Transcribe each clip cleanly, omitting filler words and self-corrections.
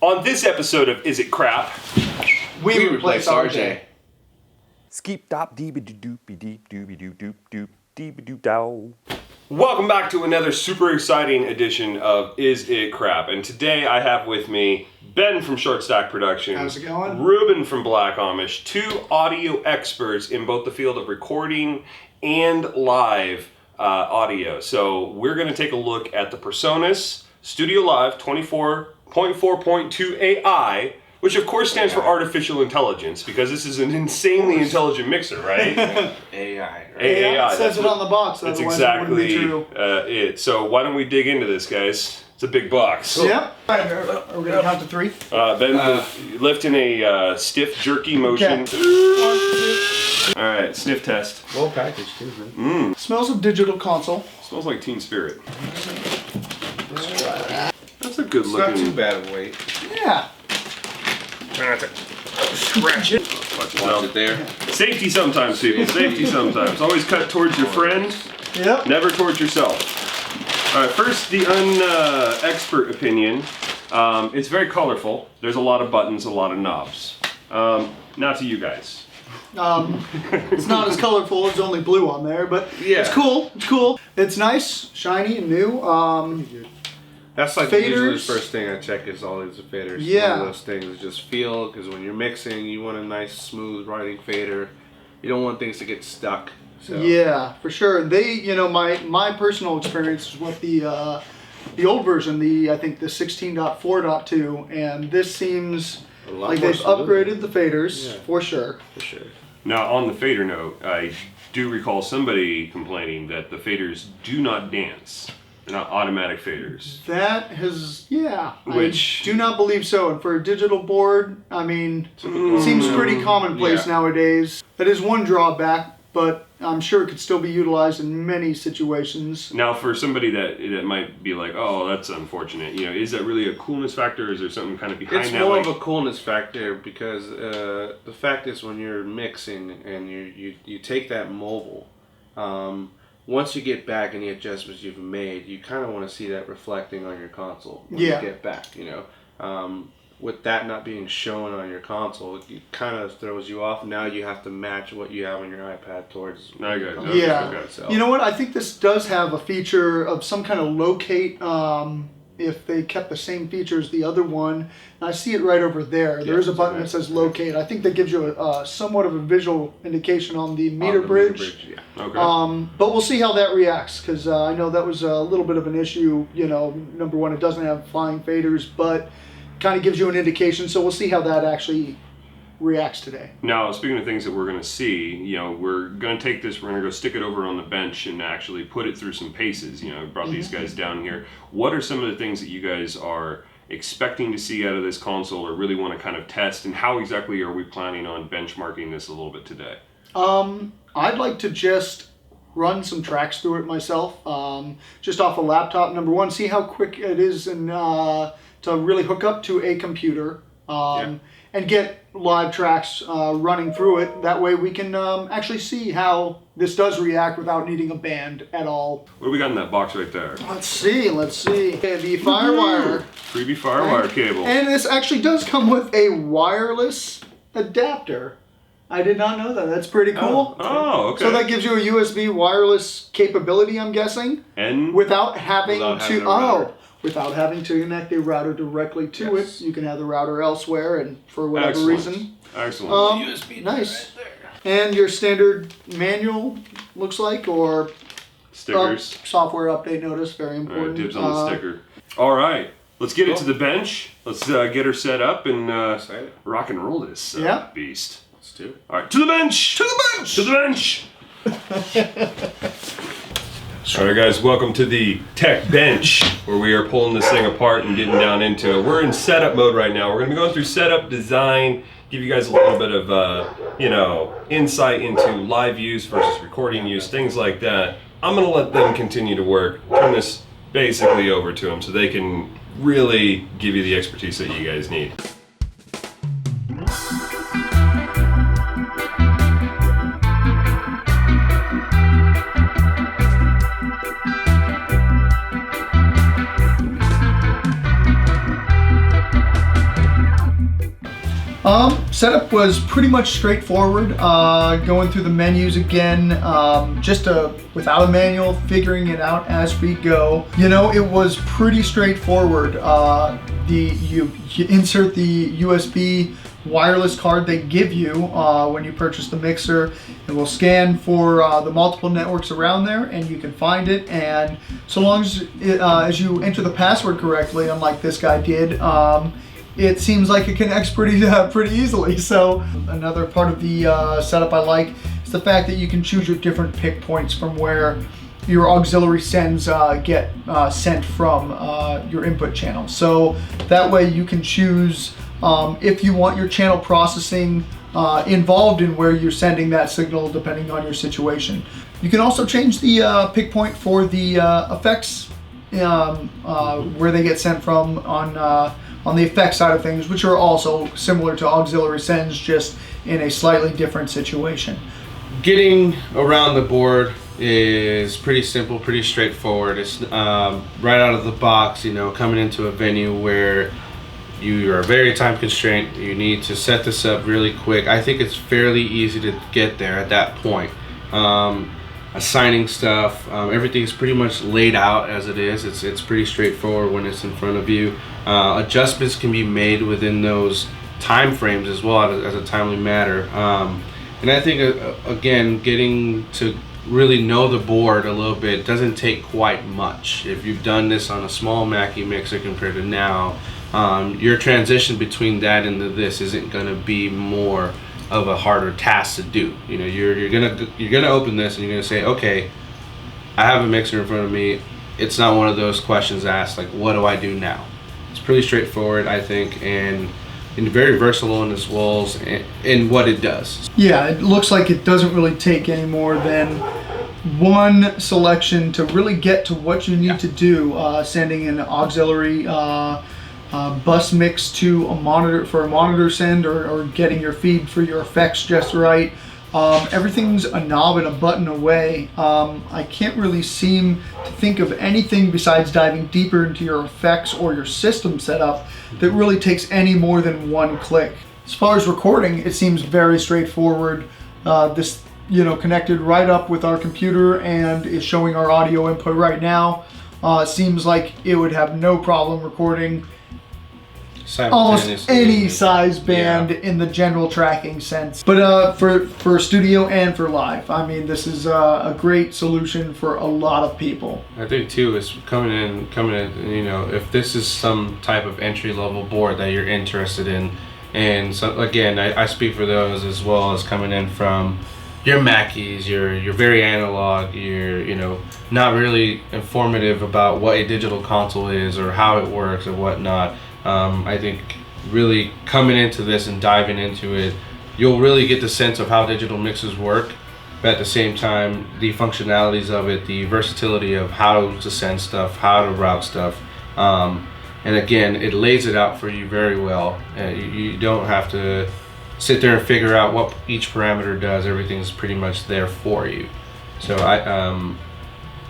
On this episode of Is It Crap, we replace RJ. Skeep dop deeby doopy deep dooby doop doop doop deeby doop dow. welcome back to another super exciting edition of Is It Crap. And today I have with me Ben from Shortstack Productions. How's it going? Rubin from Blvck Vmish, two audio experts in both the field of recording and live audio. So we're going to take a look at the PreSonus Studiolive 24.4.2 AI, which of course stands for artificial intelligence, because this is an insanely intelligent mixer, right? AI. AI. It says it on the box. That's otherwise exactly it wouldn't be true. it. So why don't we dig into this, guys? It's a big box. Yep. Are we going to count to three? Ben, lifting a stiff, jerky motion. Okay. All right, sniff test. Well packaged too, man. Smells of digital console. Smells like Teen Spirit. That's a good It's looking. not too bad of weight. Yeah. Try not to scratch it. Watch it there. Safety sometimes, people. Safety sometimes. Always cut towards your friend, Yep. never towards yourself. All right, first, the expert opinion. It's very colorful. There's a lot of buttons, a lot of knobs. Now to you guys. It's not as colorful. It's only blue on there, but Yeah. it's cool. It's cool. It's nice, shiny, and new. That's like Faders. usually the first thing I check is all these faders. Yeah. One of those things is just feel, because when you're mixing, you want a nice, smooth riding fader. You don't want things to get stuck. So. Yeah, for sure. They, you know, my personal experience is with the old version, I think the 16.4.2, and this seems A lot like more they've solidity. upgraded the faders Yeah. for sure. For sure. Now, on the fader note, I do recall somebody complaining that the faders do not dance. They're not automatic faders. That has, yeah, Which- I do not believe so. And for a digital board, I mean, it seems pretty commonplace Yeah. nowadays. That is one drawback, but I'm sure it could still be utilized in many situations. Now, for somebody that might be like, oh, that's unfortunate, you know, is that really a coolness factor, or is there something kind of behind It's that? more like, of a coolness factor because the fact is when you're mixing and you take that mobile, once you get back any adjustments you've made, you kind of want to see that reflecting on your console when Yeah. you get back, you know. With that not being shown on your console, it kind of throws you off. Now you have to match what you have on your iPad towards. I got it. your Okay, Yeah. okay. So. You know what? I think this does have a feature of some kind of locate. If they kept the same feature as the other one, and I see it right over there. There is a button that says locate. I think that gives you a somewhat of a visual indication on the meter On the bridge. yeah. Okay. But we'll see how that reacts, because I know that was a little bit of an issue. You know, number one, it doesn't have flying faders, but kind of gives you an indication. So we'll see how that actually reacts today. Now, speaking of things that we're going to see, you know, we're going to take this, we're going to go stick it over on the bench and actually put it through some paces. You know, brought these guys down here. What are some of the things that you guys are expecting to see out of this console, or really want to kind of test, and how exactly are we planning on benchmarking this a little bit today? I'd like to just run some tracks through it myself, just off a laptop. Number one, see how quick it is and to really hook up to a computer and get live tracks running through it. That way we can actually see how this does react without needing a band at all. What do we got in that box right there? Let's see. Okay, the Firewire. Freebie Firewire cable. And this actually does come with a wireless adapter. I did not know that. That's pretty cool. Oh, okay. So that gives you a USB wireless capability, I'm guessing, and without having Without having to a router. without having to connect a router directly to Yes. it. You can have the router elsewhere, and for whatever Excellent. reason. Excellent. USB Nice. And your standard manual looks like, or Stickers. software update notice, very All right, important. dibs on the sticker. All right, let's get it to the bench. Let's get her set up and Excited. rock and roll this Yeah. beast. Let's do it. All right, to the bench! To the bench! To the bench! All right, guys, welcome to the tech bench, where we are pulling this thing apart and getting down into it. We're in setup mode right now. We're going to be going through setup, design, give you guys a little bit of, insight into live use versus recording use, things like that. I'm going to let them continue to work, turn this basically over to them so they can really give you the expertise that you guys need. Setup was pretty much straightforward. Going through the menus again, without a manual, figuring it out as we go. You know, it was pretty straightforward. You insert the USB wireless card they give you when you purchase the mixer. It will scan for the multiple networks around there, and you can find it. And so long as you enter the password correctly, unlike this guy did, it seems like it connects pretty easily. So another part of the setup I like is the fact that you can choose your different pick points from where your auxiliary sends get sent from your input channel. So that way you can choose if you want your channel processing involved in where you're sending that signal, depending on your situation. You can also change the pick point for the effects, where they get sent from on the effects side of things, which are also similar to auxiliary sends, just in a slightly different situation. Getting around the board is pretty simple, pretty straightforward. It's right out of the box, you know, coming into a venue where you are very time constrained, you need to set this up really quick. I think it's fairly easy to get there at that point. Assigning stuff, everything's pretty much laid out as it is. It's pretty straightforward when it's in front of you. Adjustments can be made within those time frames as well as a timely matter. And I think again, getting to really know the board a little bit doesn't take quite much. If you've done this on a small Mackie mixer compared to now, your transition between that and this isn't going to be more of a harder task to do. You know, you're gonna open this and you're gonna say, okay, I have a mixer in front of me. It's not one of those questions asked like, what do I do now? It's pretty straightforward, I think, and very versatile in its roles and what it does. Yeah, it looks like it doesn't really take any more than one selection to really get to what you need to do. Sending an auxiliary bus mix to a monitor for a monitor send, or getting your feed for your effects just right. Everything's a knob and a button away. I can't really seem to think of anything besides diving deeper into your effects or your system setup that really takes any more than one click. As far as recording, it seems very straightforward. This, you know, connected right up with our computer and is showing our audio input right now. Seems like it would have no problem recording almost any size band in the general tracking sense. But for studio and for live, I mean, this is a great solution for a lot of people. I think too is coming in, you know, if this is some type of entry-level board that you're interested in, and so again, I speak for those as well as coming in from your Mackies, you're very analog, you're, you know, not really informative about what a digital console is or how it works or whatnot. I think really coming into this and diving into it, you'll really get the sense of how digital mixes work, but at the same time, the functionalities of it, the versatility of how to send stuff, how to route stuff, and again, it lays it out for you very well. You don't have to sit there and figure out what each parameter does. Everything's pretty much there for you. So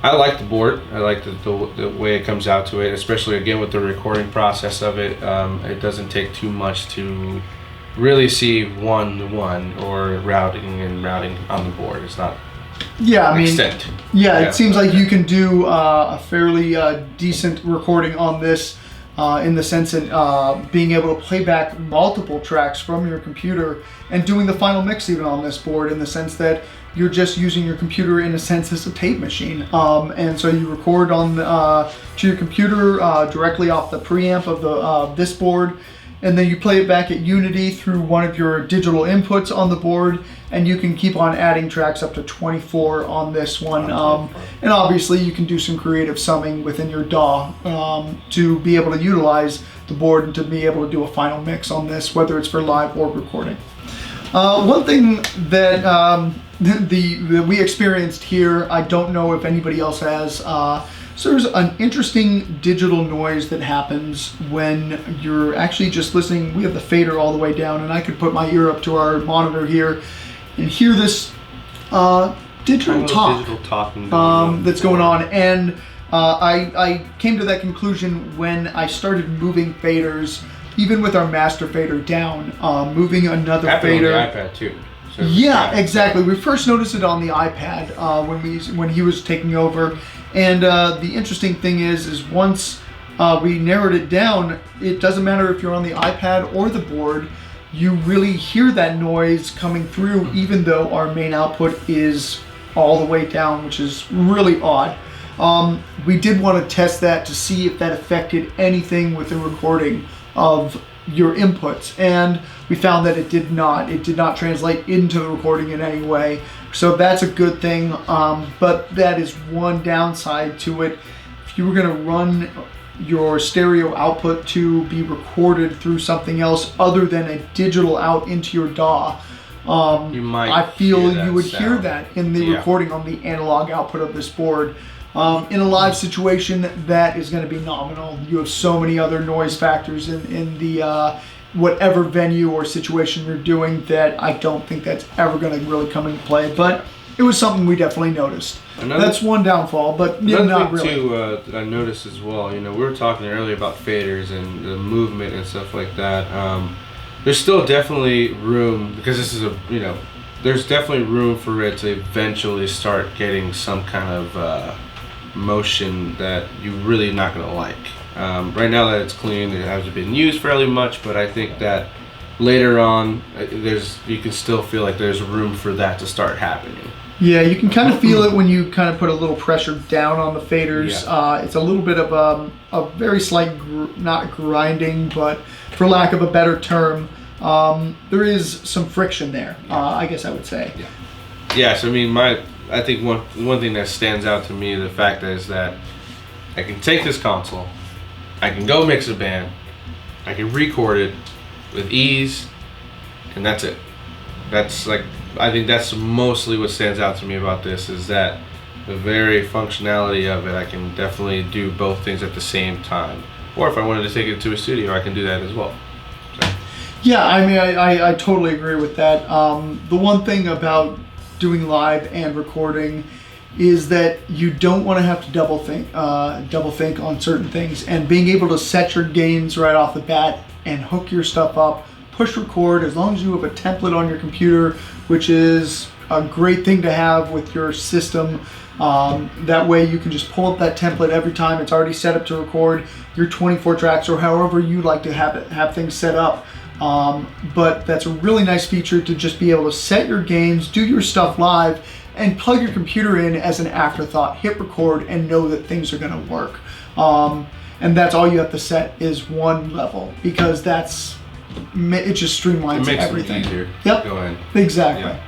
I like the board. I like the way it comes out to it, especially again with the recording process of it. It doesn't take too much to really see one-to-one or routing on the board. It's not extent. Yeah, it seems like you can do a fairly decent recording on this in the sense that being able to play back multiple tracks from your computer and doing the final mix even on this board, in the sense that you're just using your computer in a sense as a tape machine. And so you record on to your computer directly off the preamp of this board, and then you play it back at Unity through one of your digital inputs on the board, and you can keep on adding tracks up to 24 on this one. And obviously you can do some creative summing within your DAW to be able to utilize the board and to be able to do a final mix on this, whether it's for live or recording. One thing that that we experienced here, I don't know if anybody else has, so there's an interesting digital noise that happens when you're actually just listening. We have the fader all the way down, and I could put my ear up to our monitor here and hear this digital talking that's going on. And I came to that conclusion when I started moving faders even with our master fader down, moving another Happened fader. on the iPad too. So Yeah, exactly. We first noticed it on the iPad when he was taking over, and the interesting thing is once we narrowed it down, it doesn't matter if you're on the iPad or the board, you really hear that noise coming through, even though our main output is all the way down, which is really odd. We did want to test that to see if that affected anything with the recording of your inputs, and we found that it did not. It did not translate into the recording in any way, so that's a good thing, but that is one downside to it. If you were going to run your stereo output to be recorded through something else other than a digital out into your DAW, I feel you would hear that in the recording on the analog output of this board. In a live situation, that is going to be nominal. You have so many other noise factors in the whatever venue or situation you're doing that I don't think that's ever going to really come into play. But it was something we definitely noticed. That's one downfall, but not really. Too, that I noticed as well, we were talking earlier about faders and the movement and stuff like that. There's still definitely room, because this is there's definitely room for it to eventually start getting some kind of motion that you're really not going to like. Right now that it's clean, it hasn't been used fairly much, but I think that later on, you can still feel like there's room for that to start happening. Yeah, you can kind of feel it when you kind of put a little pressure down on the faders. Yeah. It's a little bit of a very slight, not grinding, but for lack of a better term, there is some friction there, I guess I would say. Yeah. Yes, I think one thing that stands out to me, the fact is that I can take this console, I can go mix a band, I can record it with ease, and that's it. I think that's mostly what stands out to me about this, is that the very functionality of it. I can definitely do both things at the same time. Or if I wanted to take it to a studio, I can do that as well. So. Yeah, I totally agree with that. The one thing about doing live and recording is that you don't want to have to double think on certain things, and being able to set your gains right off the bat and hook your stuff up, push record, as long as you have a template on your computer, which is a great thing to have with your system. That way you can just pull up that template every time. It's already set up to record your 24 tracks or however you like to have things set up. But that's a really nice feature to just be able to set your gains, do your stuff live, and plug your computer in as an afterthought, hit record, and know that things are going to work. And that's all you have to set is one level, because it just streamlines everything. It makes it easier. Yep. Go in. Exactly. Yeah.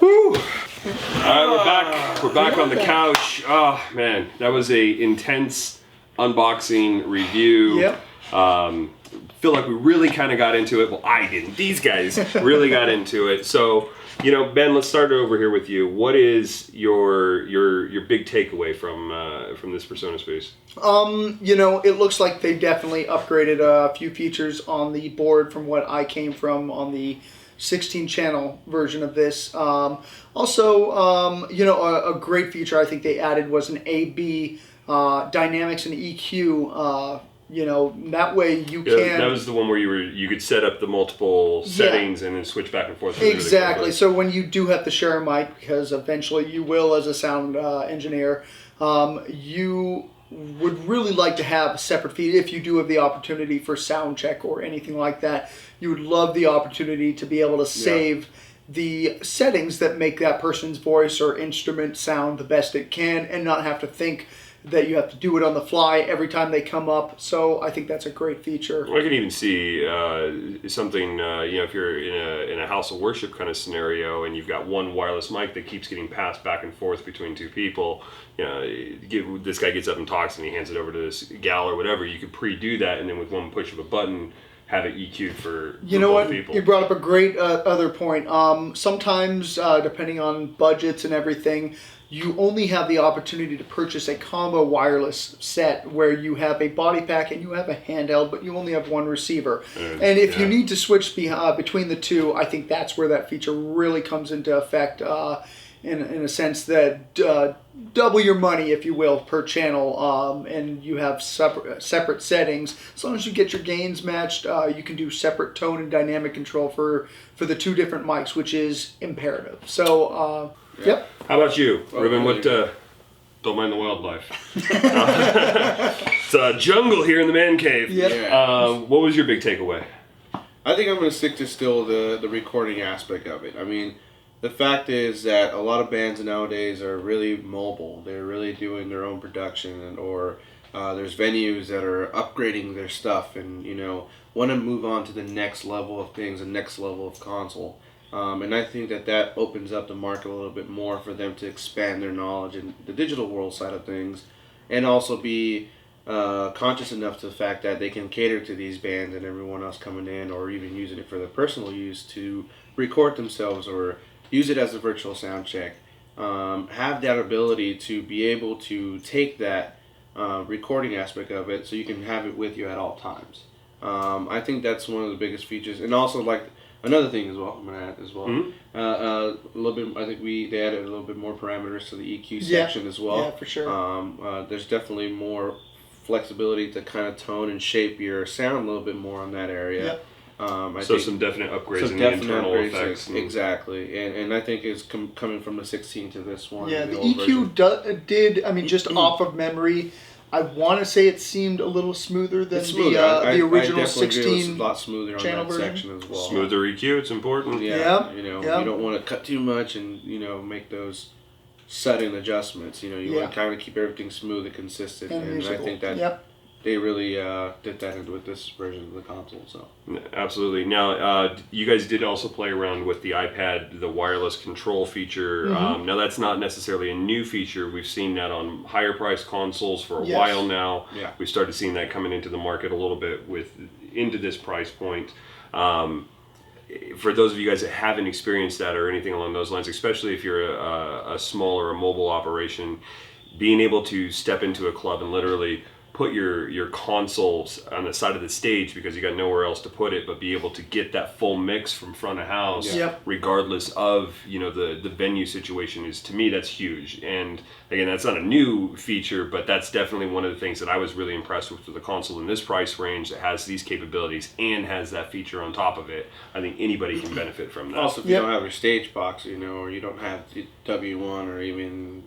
Woo. All right, we're back. We're back on the couch. Oh man, that was a intense unboxing review. Yep. Feel like we really kind of got into it. Well, I didn't. These guys really got into it. So, Ben, let's start over here with you. What is your big takeaway from this PreSonus piece? It looks like they definitely upgraded a few features on the board from what I came from on the 16-channel version of this. Also, a great feature I think they added was an A/B dynamics and EQ. That way you can. That was the one where you could set up the multiple settings and then switch back and forth. Exactly. So when you do have to share a mic, because eventually you will as a sound engineer, you would really like to have a separate feed if you do have the opportunity for sound check or anything like that. You would love the opportunity to be able to save the settings that make that person's voice or instrument sound the best it can, and not have to think that you have to do it on the fly every time they come up. So I think that's a great feature. I could even see something, if you're in a house of worship kind of scenario and you've got one wireless mic that keeps getting passed back and forth between two people, this guy gets up and talks and he hands it over to this gal or whatever, you could pre-do that, and then with one push of a button, have it EQ'd for both people. You brought up a great other point. Sometimes, depending on budgets and everything, you only have the opportunity to purchase a combo wireless set where you have a body pack and you have a handheld, but you only have one receiver. And if you need to switch between the two, I think that's where that feature really comes into effect. in a sense that double your money, if you will, per channel, and you have separate settings. As long as you get your gains matched, you can do separate tone and dynamic control for the 2 different mics, which is imperative. So, yep. How about you, Rubin? What? Don't mind the wildlife. It's a jungle here in the man cave. Yep. Yeah. What was your big takeaway? I think I'm going to stick to still the recording aspect of it. I mean, the fact is that a lot of bands nowadays are really mobile. They're really doing their own production, or there's venues that are upgrading their stuff and, want to move on to the next level of things, the next level of console. And I think that opens up the market a little bit more for them to expand their knowledge in the digital world side of things, and also be conscious enough to the fact that they can cater to these bands and everyone else coming in, or even using it for their personal use to record themselves or use it as a virtual sound check. Have that ability to be able to take that recording aspect of it so you can have it with you at all times. I think that's one of the biggest features. And also, like, another thing as well, I'm going to add as well. Mm-hmm. A little bit, I think they added a little bit more parameters to the EQ section as well. Yeah, for sure. There's definitely more flexibility to kind of tone and shape your sound a little bit more on that area. Yep. I So think some definite upgrades some in the definite internal upgrades, effects. exactly. And I think it's coming from the 16 to this one. Yeah, the old version. EQ did, I mean, just off of memory, I want to say it seemed a little smoother than It's smoother. the original I definitely agree it was 16 a lot smoother on channel that version. section as well. Smoother EQ, it's important. Yeah, Yep, you yep. don't want to cut too much and, make those sudden adjustments. You want to kind of keep everything smooth and consistent. And I musical. think that Yep. they really did that with this version of the console. So Absolutely. Now, you guys did also play around with the iPad, the wireless control feature. Now, that's not necessarily a new feature. We've seen that on higher priced consoles for a Yes. while now. Yeah. We started seeing that coming into the market a little bit into this price point. For those of you guys that haven't experienced that or anything along those lines, especially if you're a small or a mobile operation, being able to step into a club and literally put your consoles on the side of the stage because you got nowhere else to put it, but be able to get that full mix from front of house, Yep. regardless of the venue situation, is, to me, that's huge. And again, that's not a new feature, but that's definitely one of the things that I was really impressed with the console in this price range that has these capabilities and has that feature on top of it. I think anybody can benefit from that. also, if you don't have your stage box, or you don't have the W1 or even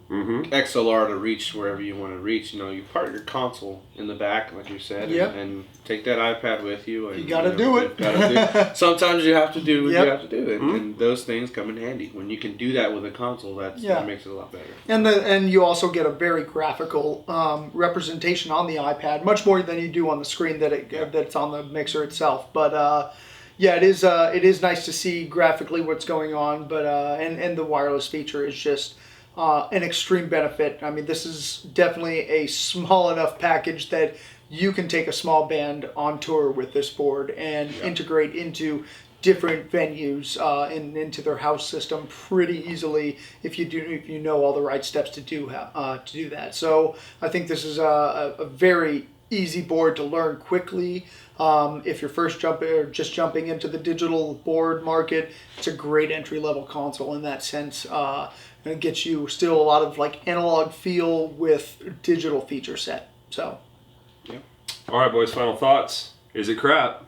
XLR to reach wherever you want to reach, you park your console in the back, like you said, Yep. and take that iPad with you. And, You gotta do it. Sometimes you have to do what Yep. you have to do, and those things come in handy. When you can do that with a console, that makes it a lot better. And you also get a very graphical representation on the iPad, much more than you do on the screen that's on the mixer itself. But it is nice to see graphically what's going on. But and the wireless feature is just an extreme benefit. I mean, this is definitely a small enough package that you can take a small band on tour with this board and integrate into different venues and into their house system pretty easily if you know all the right steps to do that. So I think this is a very easy board to learn quickly. If you're just jumping into the digital board market, it's a great entry level console in that sense. And it gets you still a lot of like analog feel with digital feature set. So. All right, boys, final thoughts. Is it crap?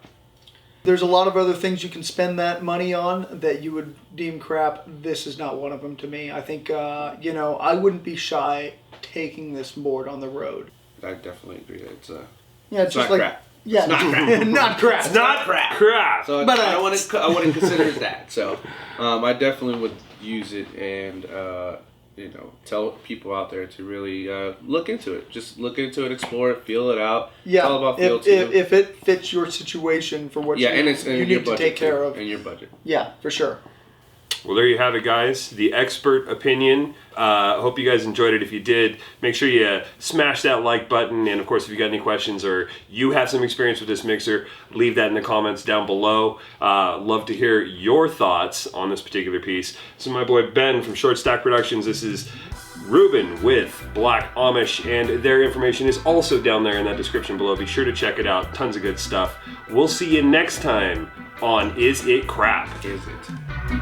There's a lot of other things you can spend that money on that you would deem crap. This is not one of them to me. I think, I wouldn't be shy taking this board on the road. I definitely agree that it's just not like crap. Yeah, It's not crap. not crap. It's not crap. So But I wouldn't consider it that. So I definitely would use it and tell people out there to really look into it. Just look into it, explore it, feel it out. Yeah, it's all about feel too. if it fits your situation for what and you your need to budget take care too, of. and your budget. Yeah, for sure. Well, there you have it, guys. The expert opinion. Hope you guys enjoyed it. If you did, make sure you smash that like button. And of course, if you got any questions or you have some experience with this mixer, leave that in the comments down below. Love to hear your thoughts on this particular piece. So my boy Ben from Shortstack Productions. This is Rubin with Blvck Vmish, and their information is also down there in that description below. Be sure to check it out. Tons of good stuff. We'll see you next time on Is It Crap? Is it?